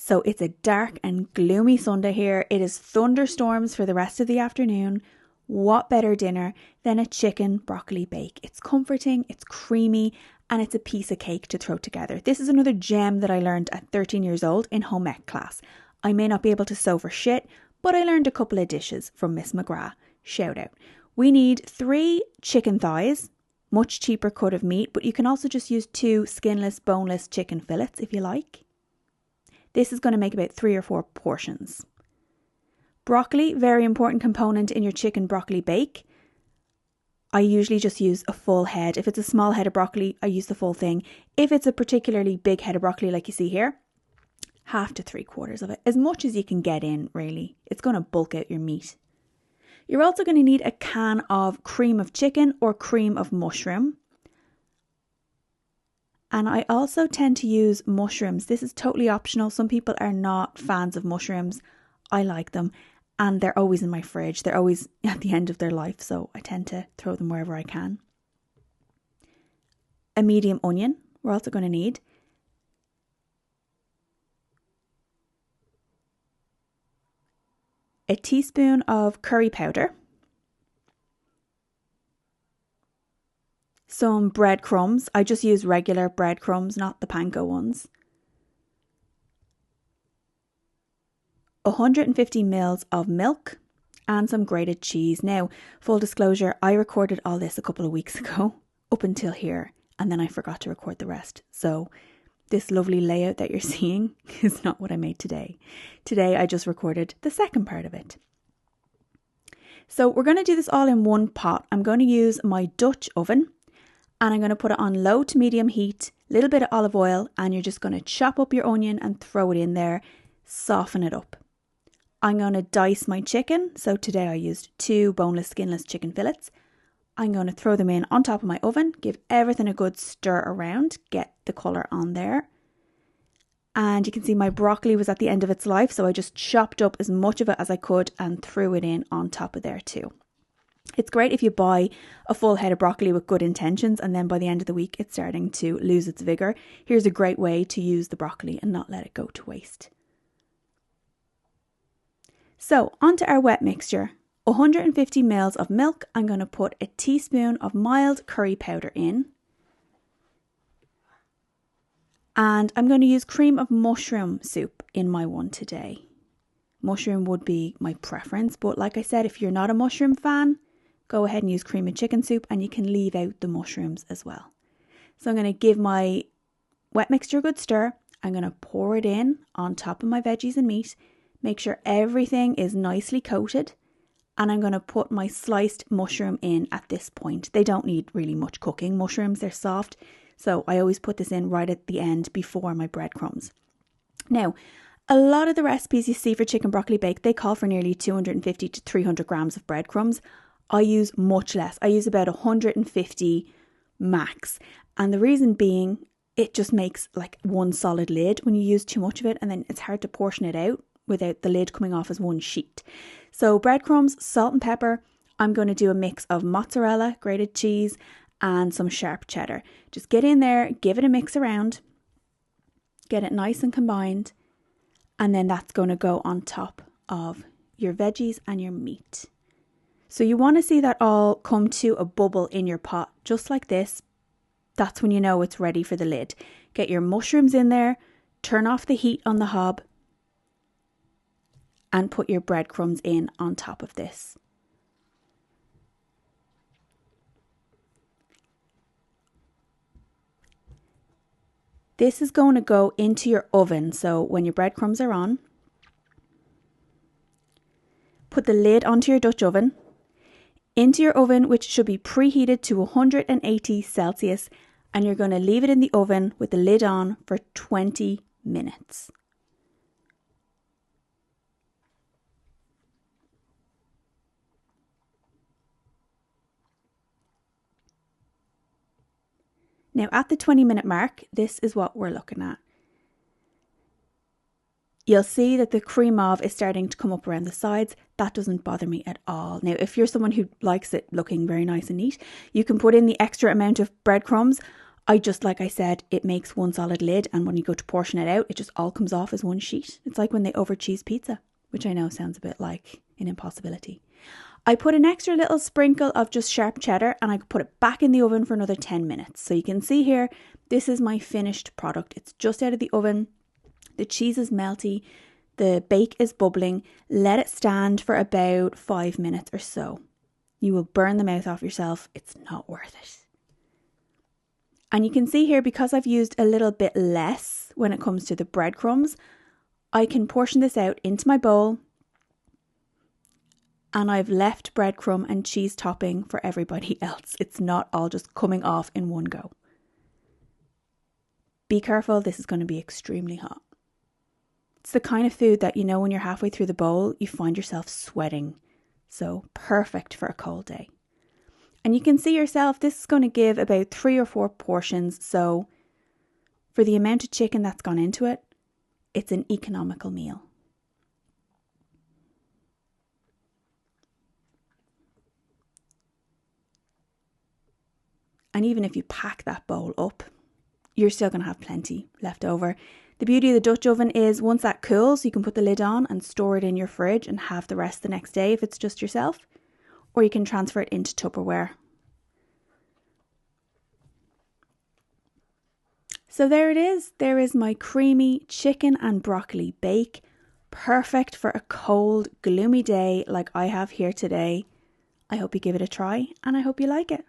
So it's a dark and gloomy Sunday here. It is thunderstorms for the rest of the afternoon. What better dinner than a chicken broccoli bake? It's comforting, it's creamy, and it's a piece of cake to throw together. This is another gem that I learned at 13 years old in home ec class. I may not be able to sew for shit, but I learned a couple of dishes from Miss McGrath. Shout out. We need 3 chicken thighs, much cheaper cut of meat, but you can also just use 2 skinless, boneless chicken fillets if you like. This is going to make about 3 or 4 portions. Broccoli, very important component in your chicken broccoli bake. I usually just use a full head. If it's a small head of broccoli, I use the full thing. If it's a particularly big head of broccoli like you see here, 1/2 to 3/4 of it. As much as you can get in, really. It's going to bulk out your meat. You're also going to need a can of cream of chicken or cream of mushroom. And I also tend to use mushrooms. This is totally optional. Some people are not fans of mushrooms. I like them. And they're always in my fridge. They're always at the end of their life. So I tend to throw them wherever I can. A medium onion. We're also going to need. A teaspoon of curry powder. Some breadcrumbs. I just use regular breadcrumbs, not the panko ones. 150 ml of milk and some grated cheese. Now, full disclosure, I recorded all this a couple of weeks ago, up until here, and then I forgot to record the rest. So this lovely layout that you're seeing is not what I made today. Today, I just recorded the second part of it. So we're going to do this all in one pot. I'm going to use my Dutch oven and I'm going to put it on low to medium heat, a little bit of olive oil, and you're just going to chop up your onion and throw it in there, soften it up. I'm going to dice my chicken. So today I used 2 boneless, skinless chicken fillets. I'm going to throw them in on top of my oven, give everything a good stir around, get the colour on there. And you can see my broccoli was at the end of its life, so I just chopped up as much of it as I could and threw it in on top of there too. It's great if you buy a full head of broccoli with good intentions and then by the end of the week it's starting to lose its vigour. Here's a great way to use the broccoli and not let it go to waste. So onto our wet mixture. 150 ml of milk. I'm going to put a teaspoon of mild curry powder in. And I'm going to use cream of mushroom soup in my one today. Mushroom would be my preference, but like I said, if you're not a mushroom fan, go ahead and use cream of chicken soup and you can leave out the mushrooms as well. So I'm going to give my wet mixture a good stir. I'm going to pour it in on top of my veggies and meat. Make sure everything is nicely coated. And I'm going to put my sliced mushroom in at this point. They don't need really much cooking. Mushrooms, they're soft. So I always put this in right at the end before my breadcrumbs. Now, a lot of the recipes you see for chicken broccoli bake, they call for nearly 250 to 300 grams of breadcrumbs. I use much less. I use about 150 max. And the reason being, it just makes like one solid lid when you use too much of it. And then it's hard to portion it out without the lid coming off as one sheet. So breadcrumbs, salt and pepper. I'm going to do a mix of mozzarella, grated cheese, and some sharp cheddar. Just get in there, give it a mix around, get it nice and combined, and then that's going to go on top of your veggies and your meat. So you want to see that all come to a bubble in your pot, just like this. That's when you know it's ready for the lid. Get your mushrooms in there, turn off the heat on the hob, and put your breadcrumbs in on top of this. This is going to go into your oven. So when your breadcrumbs are on, put the lid onto your Dutch oven, into your oven, which should be preheated to 180 Celsius, and you're going to leave it in the oven with the lid on for 20 minutes. Now at the 20-minute mark, this is what we're looking at. You'll see that the cream of is starting to come up around the sides. That doesn't bother me at all. Now, if you're someone who likes it looking very nice and neat, you can put in the extra amount of breadcrumbs. I just, like I said, it makes one solid lid, and when you go to portion it out, it just all comes off as one sheet. It's like when they over cheese pizza, which I know sounds a bit like an impossibility. I put an extra little sprinkle of just sharp cheddar and I put it back in the oven for another 10 minutes. So you can see here, this is my finished product. It's just out of the oven. The cheese is melty. The bake is bubbling. Let it stand for about 5 minutes or so. You will burn the mouth off yourself. It's not worth it. And you can see here, because I've used a little bit less when it comes to the breadcrumbs, I can portion this out into my bowl. And I've left breadcrumb and cheese topping for everybody else. It's not all just coming off in one go. Be careful, this is going to be extremely hot. It's the kind of food that, you know, when you're halfway through the bowl, you find yourself sweating. So perfect for a cold day. And you can see yourself, this is going to give about 3 or 4 portions. So for the amount of chicken that's gone into it, it's an economical meal. And even if you pack that bowl up, you're still going to have plenty left over. The beauty of the Dutch oven is once that cools, you can put the lid on and store it in your fridge and have the rest the next day if it's just yourself. Or you can transfer it into Tupperware. So there it is. There is my creamy chicken and broccoli bake. Perfect for a cold, gloomy day like I have here today. I hope you give it a try and I hope you like it.